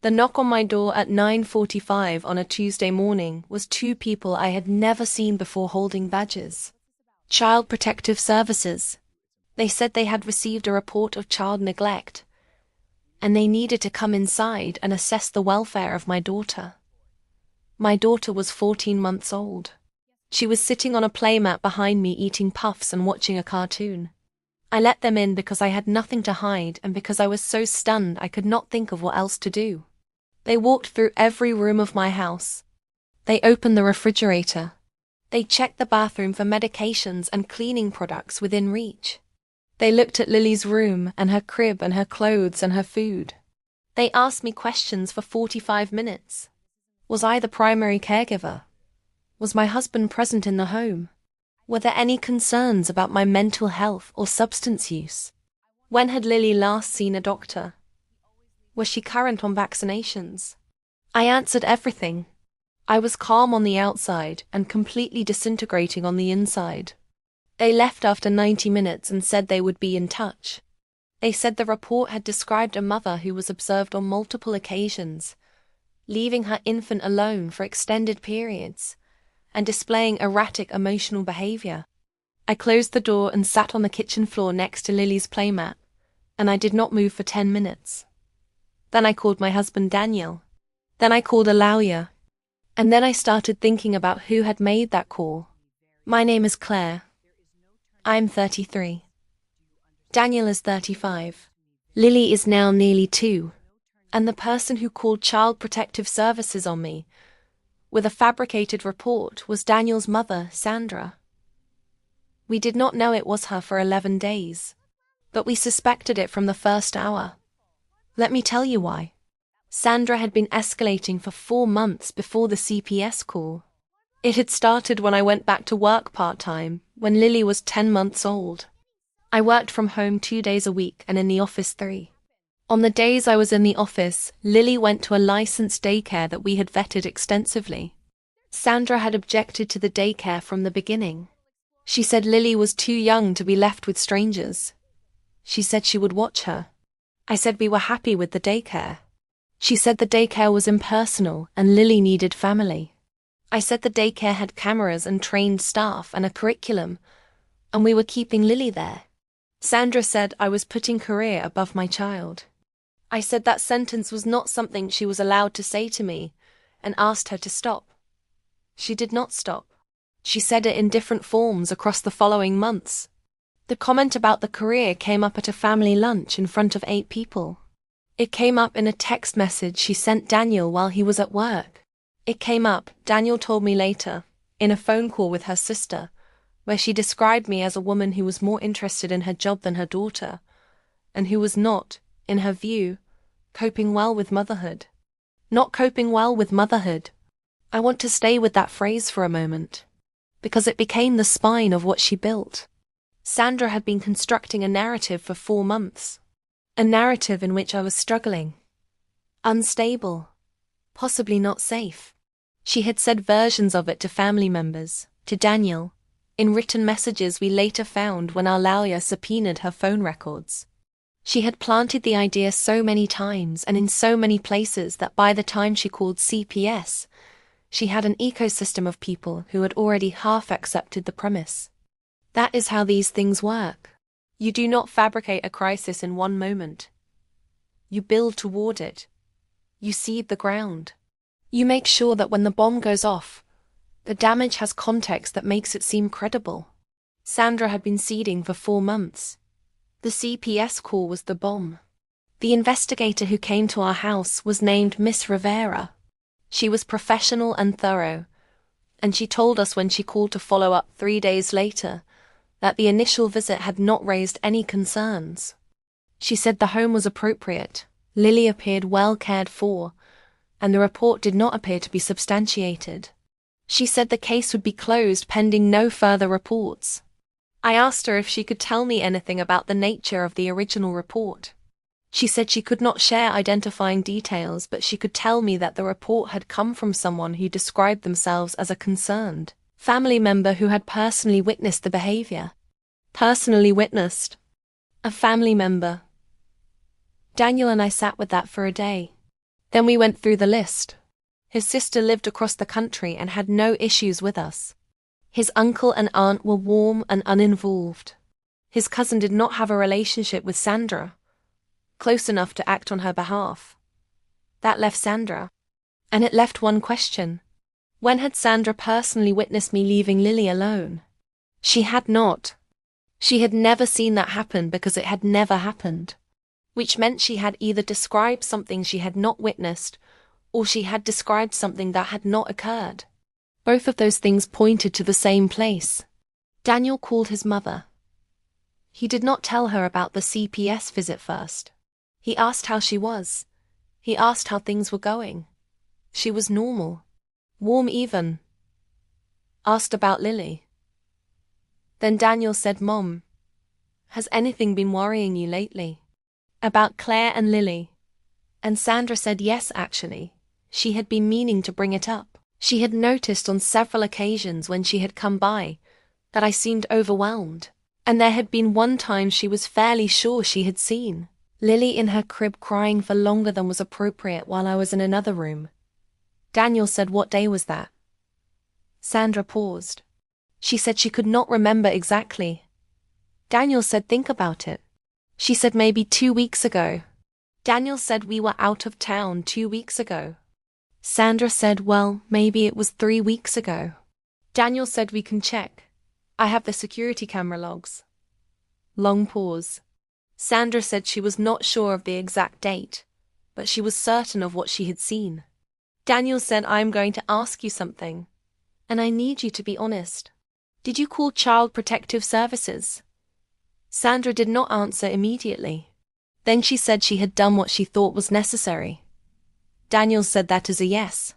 The knock on my door at 9:45 on a Tuesday morning was two people I had never seen before holding badges. Child Protective Services. They said they had received a report of child neglect, and they needed to come inside and assess the welfare of my daughter. My daughter was 14 months old. She was sitting on a playmat behind me eating puffs and watching a cartoon. I let them in because I had nothing to hide and because I was so stunned I could not think of what else to do. They walked through every room of my house. They opened the refrigerator. They checked the bathroom for medications and cleaning products within reach. They looked at Lily's room and her crib and her clothes and her food. They asked me questions for 45 minutes. Was I the primary caregiver? Was my husband present in the home? Were there any concerns about my mental health or substance use? When had Lily last seen a doctor? Was she current on vaccinations? I answered everything. I was calm on the outside and completely disintegrating on the inside. They left after 90 minutes and said they would be in touch. They said the report had described a mother who was observed on multiple occasions, leaving her infant alone for extended periods, and displaying erratic emotional behavior. I closed the door and sat on the kitchen floor next to Lily's playmat, and I did not move for 10 minutes. Then I called my husband Daniel. Then I called a lawyer. And then I started thinking about who had made that call. My name is Claire. I'm 33. Daniel is 35. Lily is now nearly 2. And the person who called Child Protective Services on me with a fabricated report was Daniel's mother, Sandra. We did not know it was her for 11 days, but we suspected it from the first hour. Let me tell you why. Sandra had been escalating for 4 months before the CPS call. It had started when I went back to work part-time, when Lily was 10 months old. I worked from home 2 days a week and in the office 3. On the days I was in the office, Lily went to a licensed daycare that we had vetted extensively. Sandra had objected to the daycare from the beginning. She said Lily was too young to be left with strangers. She said she would watch her. I said we were happy with the daycare. She said the daycare was impersonal and Lily needed family. I said the daycare had cameras and trained staff and a curriculum, and we were keeping Lily there. Sandra said I was putting career above my child. I said that sentence was not something she was allowed to say to me, and asked her to stop. She did not stop. She said it in different forms across the following months. The comment about the career came up at a family lunch in front of 8 people. It came up in a text message she sent Daniel while he was at work. It came up, Daniel told me later, in a phone call with her sister, where she described me as a woman who was more interested in her job than her daughter, and who was not, in her view, coping well with motherhood. Not coping well with motherhood. I want to stay with that phrase for a moment, because it became the spine of what she built. Sandra had been constructing a narrative for 4 months. A narrative in which I was struggling. Unstable. Possibly not safe. She had said versions of it to family members, to Daniel, in written messages we later found when our lawyer subpoenaed her phone records. She had planted the idea so many times and in so many places that by the time she called CPS, she had an ecosystem of people who had already half accepted the premise. That is how these things work. You do not fabricate a crisis in one moment. You build toward it. You seed the ground. You make sure that when the bomb goes off, the damage has context that makes it seem credible. Sandra had been seeding for 4 months. The CPS call was the bomb. The investigator who came to our house was named Miss Rivera. She was professional and thorough, and she told us when she called to follow up 3 days later that the initial visit had not raised any concerns. She said the home was appropriate, Lily appeared well cared for, and the report did not appear to be substantiated. She said the case would be closed pending no further reports. I asked her if she could tell me anything about the nature of the original report. She said she could not share identifying details, but she could tell me that the report had come from someone who described themselves as a concerned family member who had personally witnessed the behavior. Personally witnessed. A family member. Daniel and I sat with that for a day. Then we went through the list. His sister lived across the country and had no issues with us. His uncle and aunt were warm and uninvolved. His cousin did not have a relationship with Sandra, close enough to act on her behalf. That left Sandra. And it left one question. When had Sandra personally witnessed me leaving Lily alone? She had not. She had never seen that happen because it had never happened. Which meant she had either described something she had not witnessed, or she had described something that had not occurred. Both of those things pointed to the same place. Daniel called his mother. He did not tell her about the CPS visit first. He asked how she was. He asked how things were going. She was normal. Warm even. Asked about Lily. Then Daniel said, "Mom, has anything been worrying you lately? About Claire and Lily?" And Sandra said yes, actually. She had been meaning to bring it up. She had noticed on several occasions when she had come by that I seemed overwhelmed, and there had been one time she was fairly sure she had seen Lily in her crib crying for longer than was appropriate while I was in another room. Daniel said, "What day was that?" Sandra paused. She said she could not remember exactly. Daniel said, "Think about it." She said, "Maybe 2 weeks ago." Daniel said, "We were out of town 2 weeks ago." Sandra said, "Well, maybe it was 3 weeks ago." Daniel said, "We can check. I have the security camera logs." Long pause. Sandra said she was not sure of the exact date, but she was certain of what she had seen. Daniel said, "I am going to ask you something, and I need you to be honest. Did you call Child Protective Services?" Sandra did not answer immediately. Then she said she had done what she thought was necessary. Daniel said that is a yes.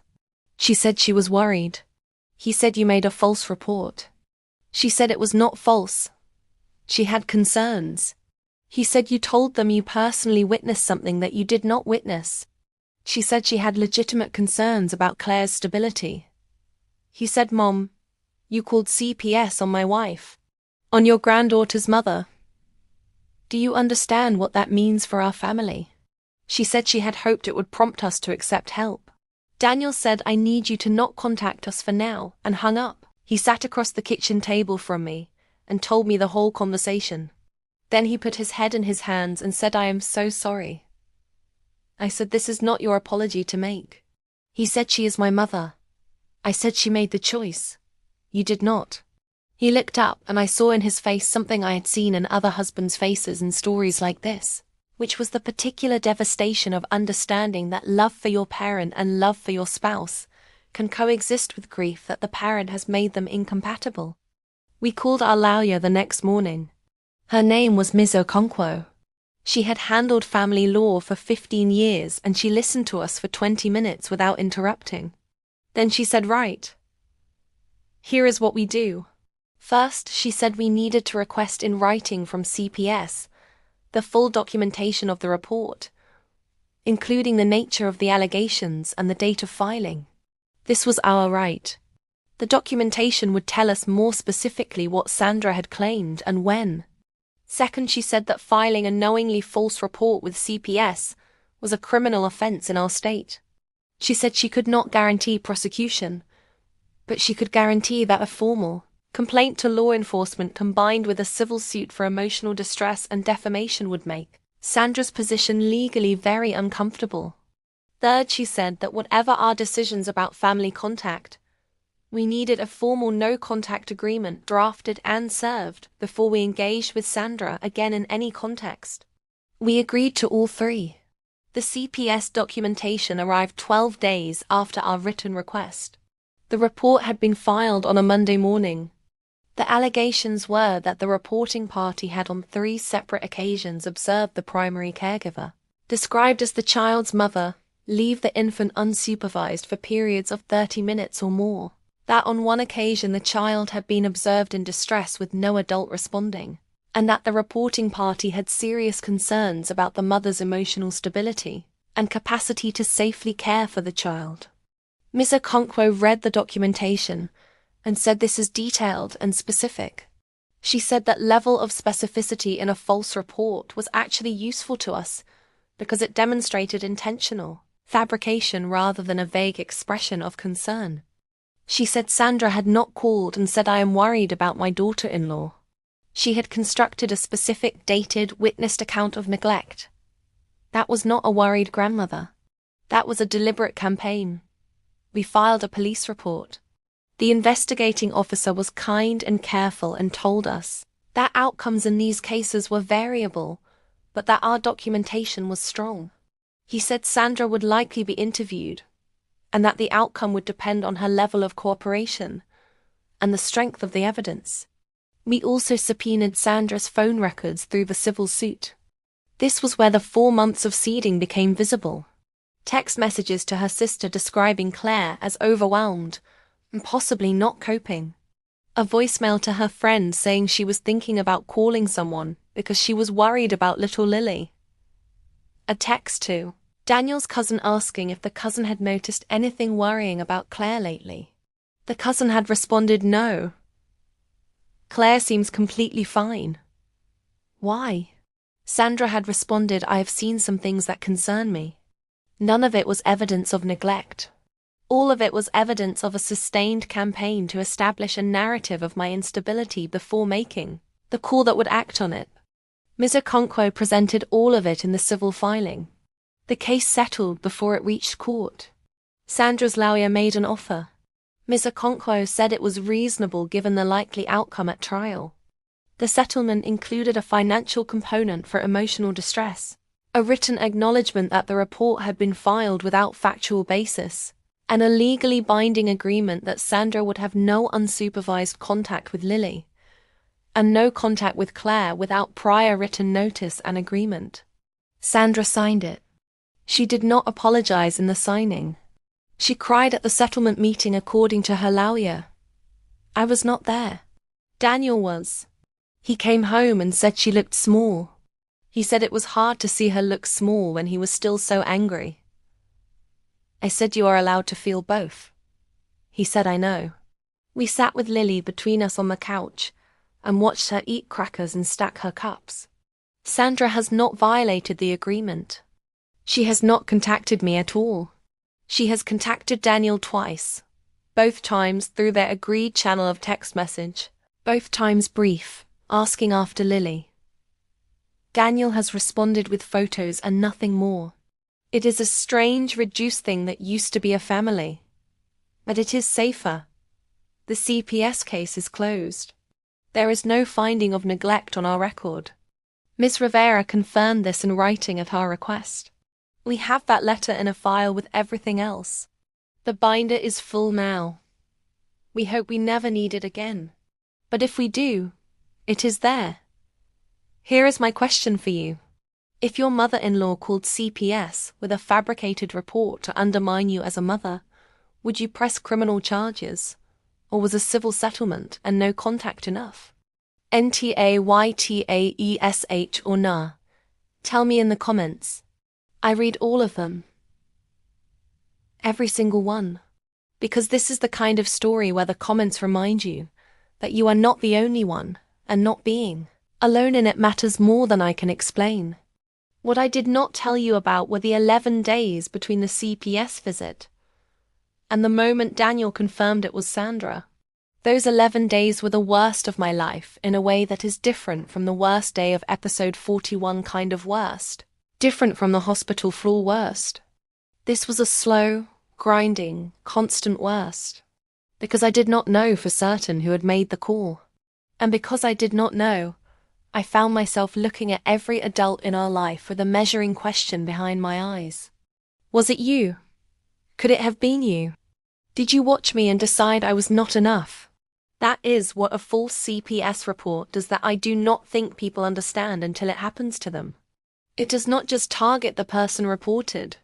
She said she was worried. He said, "You made a false report." She said it was not false. She had concerns. He said, "You told them you personally witnessed something that you did not witness." She said she had legitimate concerns about Claire's stability. He said, "Mom, you called CPS on my wife, on your granddaughter's mother. Do you understand what that means for our family?" She said she had hoped it would prompt us to accept help. Daniel said, "I need you to not contact us for now," and hung up. He sat across the kitchen table from me and told me the whole conversation. Then he put his head in his hands and said, "I am so sorry." I said, "This is not your apology to make." He said, "She is my mother." I said, "She made the choice. You did not." He looked up and I saw in his face something I had seen in other husbands' faces in stories like this, which was the particular devastation of understanding that love for your parent and love for your spouse can coexist with grief that the parent has made them incompatible. We called our lawyer the next morning. Her name was Ms. Okonkwo. She had handled family law for 15 years and she listened to us for 20 minutes without interrupting. Then she said, "Right. Here is what we do." First, she said we needed to request in writing from CPS the full documentation of the report, including the nature of the allegations and the date of filing. This was our right. The documentation would tell us more specifically what Sandra had claimed and when. Second, she said that filing a knowingly false report with CPS was a criminal offense in our state. She said she could not guarantee prosecution, but she could guarantee that a formal complaint to law enforcement combined with a civil suit for emotional distress and defamation would make Sandra's position legally very uncomfortable. Third, she said that whatever our decisions about family contact, we needed a formal no-contact agreement drafted and served before we engaged with Sandra again in any context. We agreed to all three. The CPS documentation arrived 12 days after our written request. The report had been filed on a Monday morning. The allegations were that the reporting party had on 3 separate occasions observed the primary caregiver, described as the child's mother, leave the infant unsupervised for periods of 30 minutes or more. That on one occasion the child had been observed in distress with no adult responding, and that the reporting party had serious concerns about the mother's emotional stability and capacity to safely care for the child. Ms. Okonkwo read the documentation and said this is detailed and specific. She said that level of specificity in a false report was actually useful to us because it demonstrated intentional fabrication rather than a vague expression of concern. She said Sandra had not called and said, "I am worried about my daughter-in-law." She had constructed a specific, dated, witnessed account of neglect. That was not a worried grandmother. That was a deliberate campaign. We filed a police report. The investigating officer was kind and careful and told us that outcomes in these cases were variable, but that our documentation was strong. He said Sandra would likely be interviewed, and that the outcome would depend on her level of cooperation and the strength of the evidence. We also subpoenaed Sandra's phone records through the civil suit. This was where the 4 months of seeding became visible. Text messages to her sister describing Claire as overwhelmed and possibly not coping. A voicemail to her friend saying she was thinking about calling someone because she was worried about little Lily. A text to Daniel's cousin asking if the cousin had noticed anything worrying about Claire lately. The cousin had responded, "No. Claire seems completely fine." Why? Sandra had responded, "I have seen some things that concern me." None of it was evidence of neglect. All of it was evidence of a sustained campaign to establish a narrative of my instability before making the call that would act on it. Ms. Okonkwo presented all of it in the civil filing. The case settled before it reached court. Sandra's lawyer made an offer. Ms. Okonkwo said it was reasonable given the likely outcome at trial. The settlement included a financial component for emotional distress, a written acknowledgement that the report had been filed without factual basis, and a legally binding agreement that Sandra would have no unsupervised contact with Lily, and no contact with Claire without prior written notice and agreement. Sandra signed it. She did not apologize in the signing. She cried at the settlement meeting according to her lawyer. "I was not there. Daniel was. He came home and said she looked small. He said it was hard to see her look small when he was still so angry. I said, 'You are allowed to feel both.' He said, 'I know.' We sat with Lily between us on the couch and watched her eat crackers and stack her cups. Sandra has not violated the agreement. She has not contacted me at all. She has contacted Daniel twice, both times through their agreed channel of text message, both times brief, asking after Lily. Daniel has responded with photos and nothing more. It is a strange, reduced thing that used to be a family. But it is safer. The CPS case is closed. There is no finding of neglect on our record. Ms. Rivera confirmed this in writing at our request. We have that letter in a file with everything else. The binder is full now. We hope we never need it again. But if we do, it is there. Here is my question for you. If your mother-in-law called CPS with a fabricated report to undermine you as a mother, would you press criminal charges? Or was a civil settlement and no contact enough? NTA, YTA, ESH or NA? Tell me in the comments. I read all of them. Every single one. Because this is the kind of story where the comments remind you that you are not the only one, and not being alone in it matters more than I can explain. What I did not tell you about were the 11 days between the CPS visit and the moment Daniel confirmed it was Sandra. Those 11 days were the worst of my life in a way that is different from the worst day of episode 41 kind of worst. Different from the hospital floor worst. This was a slow, grinding, constant worst. Because I did not know for certain who had made the call. And because I did not know, I found myself looking at every adult in our life with a measuring question behind my eyes. Was it you? Could it have been you? Did you watch me and decide I was not enough? That is what a false CPS report does that I do not think people understand until it happens to them. It does not just target the person reported.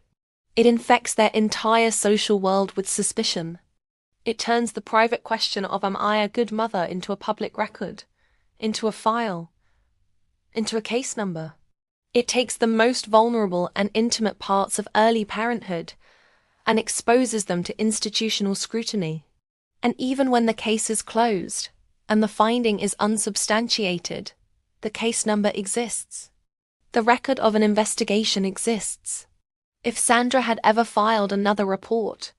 It infects their entire social world with suspicion. It turns the private question of am I a good mother into a public record, into a file, into a case number. It takes the most vulnerable and intimate parts of early parenthood and exposes them to institutional scrutiny. And even when the case is closed and the finding is unsubstantiated, the case number exists. The record of an investigation exists. if Sandra had ever filed another report,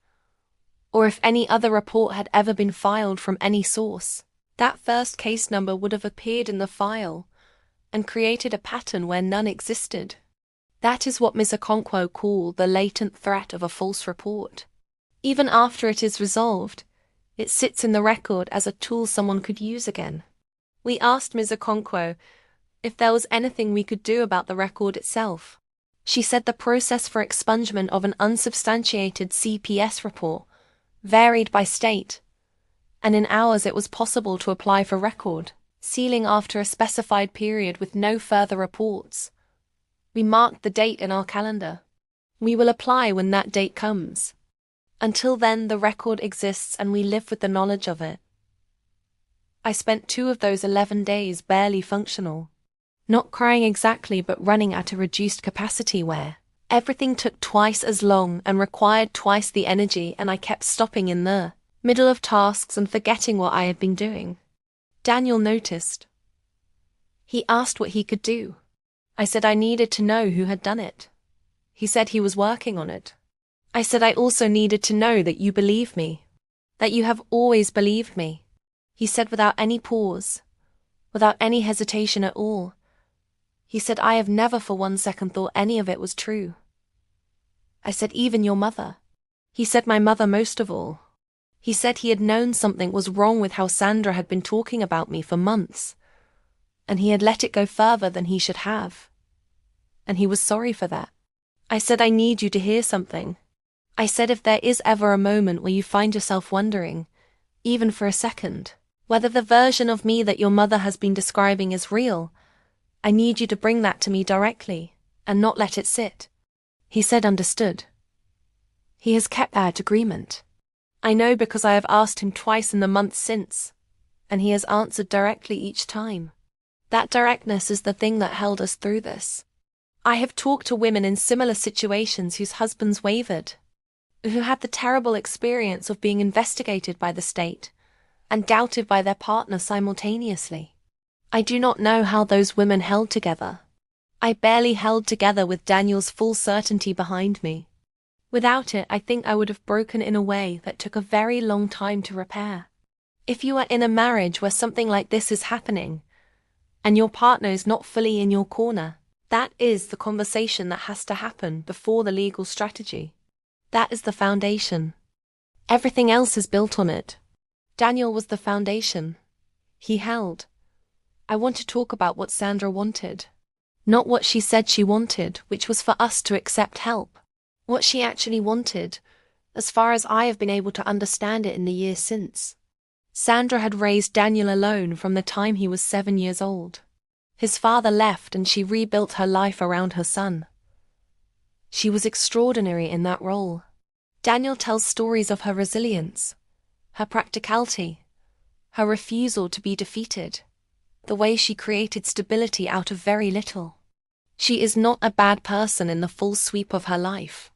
or if any other report had ever been filed from any source. That first case number would have appeared in the file and created a pattern where none existed. That is what Ms. Okonkwo called the latent threat of a false report. Even after it is resolved, it sits in the record as a tool someone could use again. We asked Ms. Okonkwo if there was anything we could do about the record itself. She said the process for expungement of an unsubstantiated CPS report varied by state, and in ours it was possible to apply for record sealing after a specified period with no further reports. We marked the date in our calendar. We will apply when that date comes. Until then, the record exists and we live with the knowledge of it. I spent 2 of those 11 days barely functional. Not crying exactly, but running at a reduced capacity where everything took twice as long and required twice the energy, and I kept stopping in the middle of tasks and forgetting what I had been doing. Daniel noticed. He asked what he could do. I said I needed to know who had done it. He said he was working on it. I said I also needed to know that you believe me, that you have always believed me. He said without any pause, without any hesitation at all. He said I have never for 1 second thought any of it was true. I said even your mother. He said my mother most of all. He said he had known something was wrong with how Sandra had been talking about me for months, and he had let it go further than he should have. And he was sorry for that. I said I need you to hear something. I said if there is ever a moment where you find yourself wondering, even for a second, whether the version of me that your mother has been describing is real, I need you to bring that to me directly, and not let it sit. He said understood. He has kept that agreement. I know because I have asked him twice in the months since, and he has answered directly each time. That directness is the thing that held us through this. I have talked to women in similar situations whose husbands wavered, who had the terrible experience of being investigated by the state and doubted by their partner simultaneously. I do not know how those women held together. I barely held together with Daniel's full certainty behind me. Without it, I think I would have broken in a way that took a very long time to repair. If you are in a marriage where something like this is happening, and your partner is not fully in your corner, that is the conversation that has to happen before the legal strategy. That is the foundation. Everything else is built on it. Daniel was the foundation. He held. I want to talk about what Sandra wanted. Not what she said she wanted, which was for us to accept help. What she actually wanted, as far as I have been able to understand it in the years since. Sandra had raised Daniel alone from the time he was 7 years old. His father left and she rebuilt her life around her son. She was extraordinary in that role. Daniel tells stories of her resilience, her practicality, her refusal to be defeated, the way she created stability out of very little. She is not a bad person in the full sweep of her life.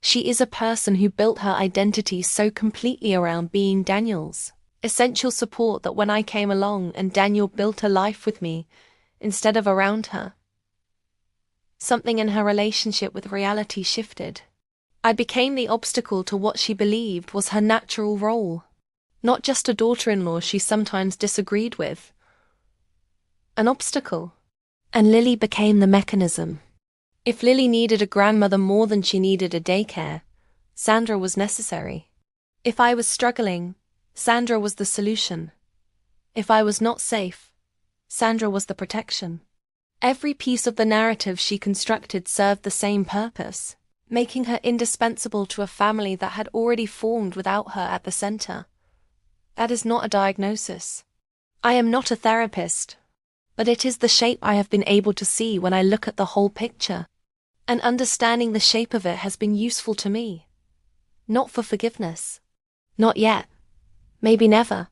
She is a person who built her identity so completely around being Daniel's essential support that when I came along and Daniel built a life with me instead of around her, something in her relationship with reality shifted. I became the obstacle to what she believed was her natural role, not just a daughter-in-law she sometimes disagreed with. An obstacle. And Lily became the mechanism. If Lily needed a grandmother more than she needed a daycare, Sandra was necessary. If I was struggling, Sandra was the solution. If I was not safe, Sandra was the protection. Every piece of the narrative she constructed served the same purpose, making her indispensable to a family that had already formed without her at the center. That is not a diagnosis. I am not a therapist, but it is the shape I have been able to see when I look at the whole picture. And understanding the shape of it has been useful to me. Not for forgiveness. Not yet. Maybe never.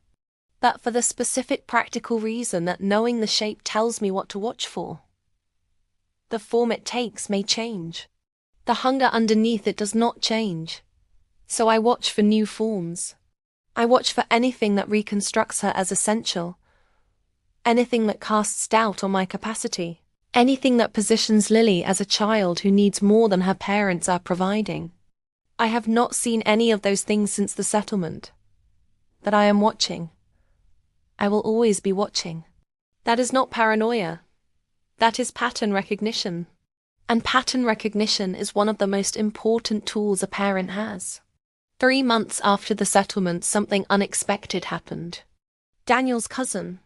But for the specific practical reason that knowing the shape tells me what to watch for. The form it takes may change. The hunger underneath it does not change. So I watch for new forms. I watch for anything that reconstructs her as essential. Anything that casts doubt on my capacity. Anything that positions Lily as a child who needs more than her parents are providing. I have not seen any of those things since the settlement. But I am watching. I will always be watching. That is not paranoia. That is pattern recognition. And pattern recognition is one of the most important tools a parent has. 3 months after the settlement, something unexpected happened. Daniel's cousin,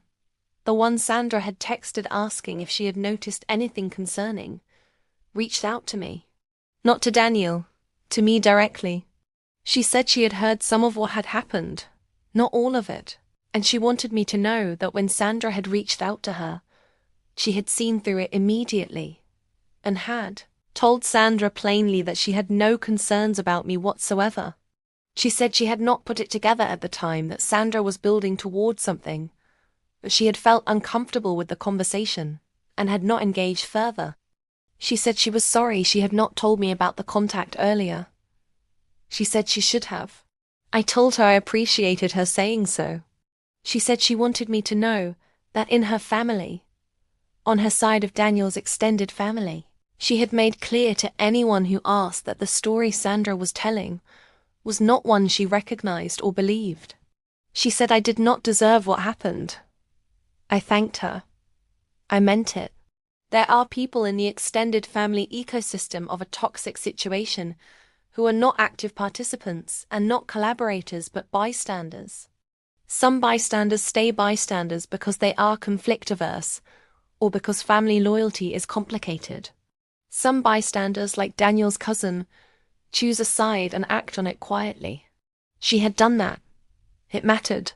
the one Sandra had texted asking if she had noticed anything concerning, reached out to me. Not to Daniel, to me directly. She said she had heard some of what had happened, not all of it, and she wanted me to know that when Sandra had reached out to her, she had seen through it immediately, and had told Sandra plainly that she had no concerns about me whatsoever. She said she had not put it together at the time that Sandra was building towards something, but she had felt uncomfortable with the conversation and had not engaged further. She said she was sorry she had not told me about the contact earlier. She said she should have. I told her I appreciated her saying so. She said she wanted me to know that in her family, on her side of Daniel's extended family, she had made clear to anyone who asked that the story Sandra was telling was not one she recognized or believed. She said I did not deserve what happened. I thanked her. I meant it. There are people in the extended family ecosystem of a toxic situation who are not active participants and not collaborators but bystanders. Some bystanders stay bystanders because they are conflict-averse or because family loyalty is complicated. Some bystanders, like Daniel's cousin, choose a side and act on it quietly. She had done that. It mattered.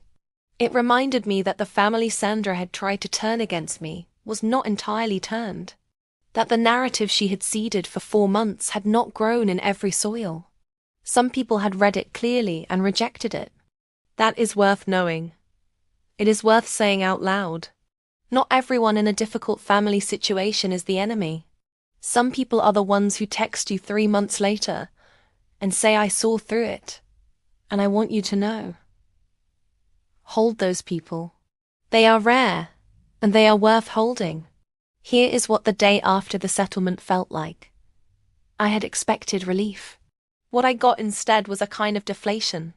It reminded me that the family Sandra had tried to turn against me was not entirely turned. That the narrative she had seeded for 4 months had not grown in every soil. Some people had read it clearly and rejected it. That is worth knowing. It is worth saying out loud. Not everyone in a difficult family situation is the enemy. Some people are the ones who text you 3 months later and say I saw through it, and I want you to know. Hold those people. They are rare, and they are worth holding. Here is what the day after the settlement felt like. I had expected relief. What I got instead was a kind of deflation,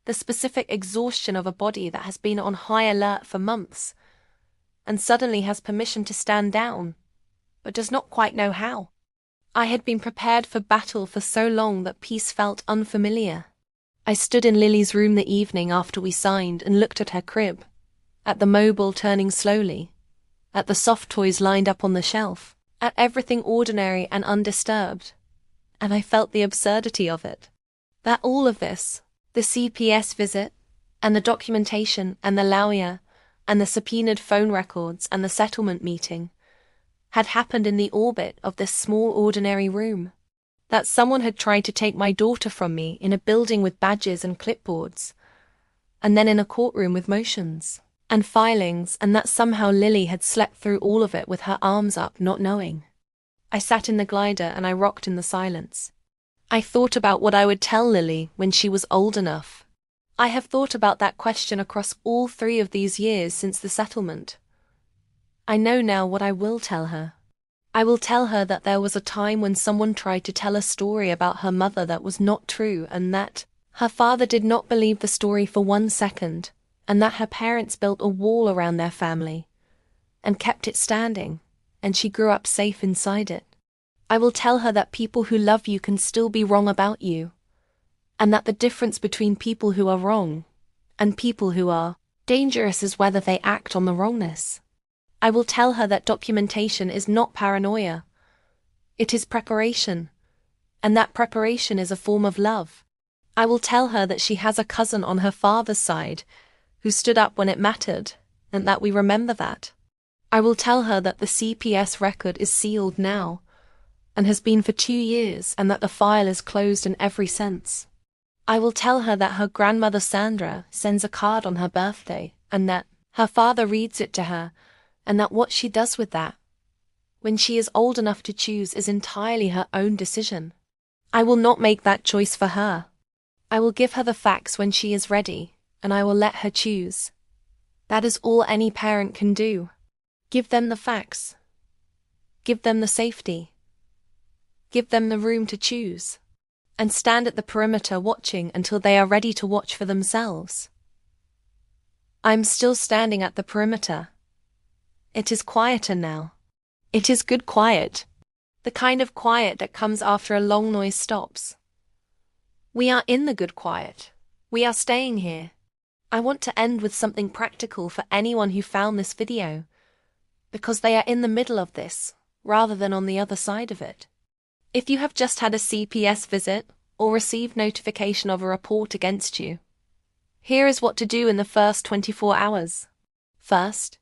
the specific exhaustion of a body that has been on high alert for months, and suddenly has permission to stand down, but does not quite know how. I had been prepared for battle for so long that peace felt unfamiliar. I stood in Lily's room the evening after we signed and looked at her crib, at the mobile turning slowly, at the soft toys lined up on the shelf, at everything ordinary and undisturbed, and I felt the absurdity of it. That all of this, the CPS visit, and the documentation, and the lawyer, and the subpoenaed phone records, and the settlement meeting, had happened in the orbit of this small ordinary room. That someone had tried to take my daughter from me in a building with badges and clipboards, and then in a courtroom with motions and filings, and that somehow Lily had slept through all of it with her arms up, not knowing. I sat in the glider and I rocked in the silence. I thought about what I would tell Lily when she was old enough. I have thought about that question across all 3 of these years since the settlement. I know now what I will tell her. I will tell her that there was a time when someone tried to tell a story about her mother that was not true, and that her father did not believe the story for 1 second, and that her parents built a wall around their family and kept it standing, and she grew up safe inside it. I will tell her that people who love you can still be wrong about you, and that the difference between people who are wrong and people who are dangerous is whether they act on the wrongness. I will tell her that documentation is not paranoia. It is preparation, and that preparation is a form of love. I will tell her that she has a cousin on her father's side who stood up when it mattered, and that we remember that. I will tell her that the CPS record is sealed now, and has been for 2 years, and that the file is closed in every sense. I will tell her that her grandmother Sandra sends a card on her birthday, and that her father reads it to her, and that what she does with that, when she is old enough to choose, is entirely her own decision. I will not make that choice for her. I will give her the facts when she is ready, and I will let her choose. That is all any parent can do. Give them the facts. Give them the safety. Give them the room to choose. And stand at the perimeter watching until they are ready to watch for themselves. I'm still standing at the perimeter. It is quieter now. It is good quiet. The kind of quiet that comes after a long noise stops. We are in the good quiet. We are staying here. I want to end with something practical for anyone who found this video, because they are in the middle of this, rather than on the other side of it. If you have just had a CPS visit, or received notification of a report against you, here is what to do in the first 24 hours. First,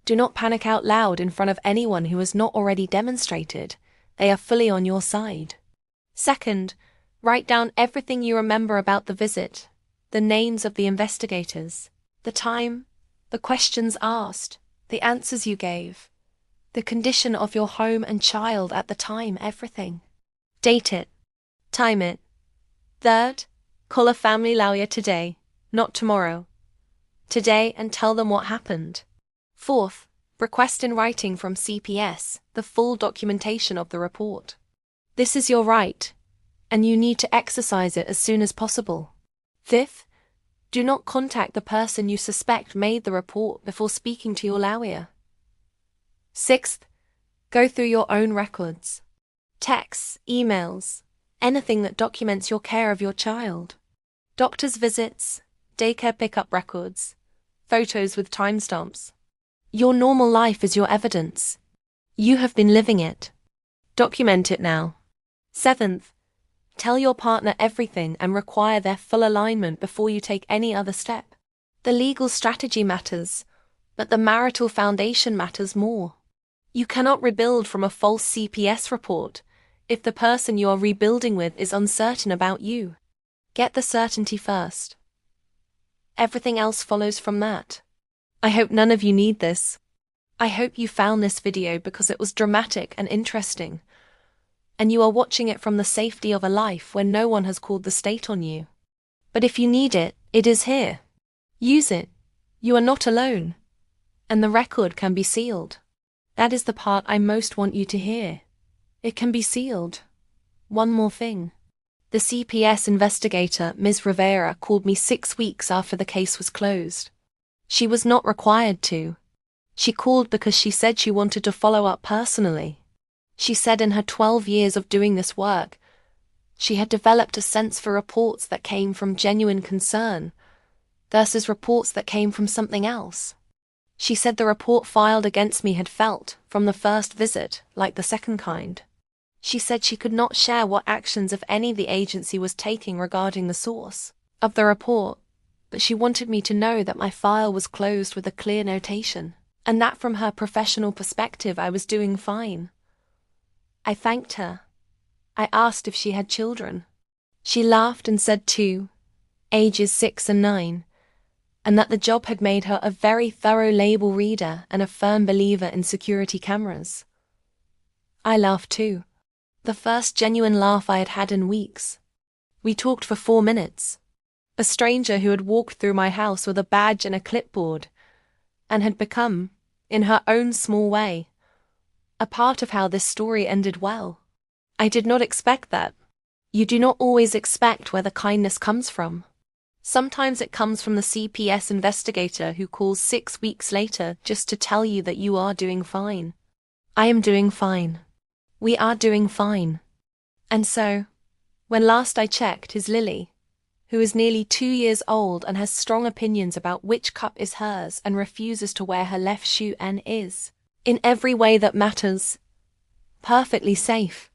do not panic out loud in front of anyone who has not already demonstrated they are fully on your side. Second, write down everything you remember about the visit, the names of the investigators, the time, the questions asked, the answers you gave, the condition of your home and child at the time, everything. Date it. Time it. Third, call a family lawyer today, not tomorrow. Today, and tell them what happened. Fourth, request in writing from CPS the full documentation of the report. This is your right, and you need to exercise it as soon as possible. Fifth, do not contact the person you suspect made the report before speaking to your lawyer. Sixth, go through your own records. Texts, emails, anything that documents your care of your child. Doctor's visits, daycare pickup records, photos with timestamps. Your normal life is your evidence. You have been living it. Document it now. Seventh, tell your partner everything and require their full alignment before you take any other step. The legal strategy matters, but the marital foundation matters more. You cannot rebuild from a false CPS report if the person you are rebuilding with is uncertain about you. Get the certainty first. Everything else follows from that. I hope none of you need this. I hope you found this video because it was dramatic and interesting, and you are watching it from the safety of a life where no one has called the state on you. But if you need it, it is here. Use it. You are not alone. And the record can be sealed. That is the part I most want you to hear. It can be sealed. One more thing. The CPS investigator, Ms. Rivera, called me 6 weeks after the case was closed. She was not required to. She called because she said she wanted to follow up personally. She said in her 12 years of doing this work, she had developed a sense for reports that came from genuine concern versus reports that came from something else. She said the report filed against me had felt, from the first visit, like the second kind. She said she could not share what actions, if any, the agency was taking regarding the source of the report, but she wanted me to know that my file was closed with a clear notation, and that from her professional perspective I was doing fine. I thanked her. I asked if she had children. She laughed and said 2, ages 6 and 9, and that the job had made her a very thorough label reader and a firm believer in security cameras. I laughed too. The first genuine laugh I had had in weeks. We talked for 4 minutes. A stranger who had walked through my house with a badge and a clipboard, and had become, in her own small way, a part of how this story ended well. I did not expect that. You do not always expect where the kindness comes from. Sometimes it comes from the CPS investigator who calls 6 weeks later just to tell you that you are doing fine. I am doing fine. We are doing fine. And so, when last I checked, his Lily, who is nearly 2 years old and has strong opinions about which cup is hers and refuses to wear her left shoe and is, in every way that matters, perfectly safe.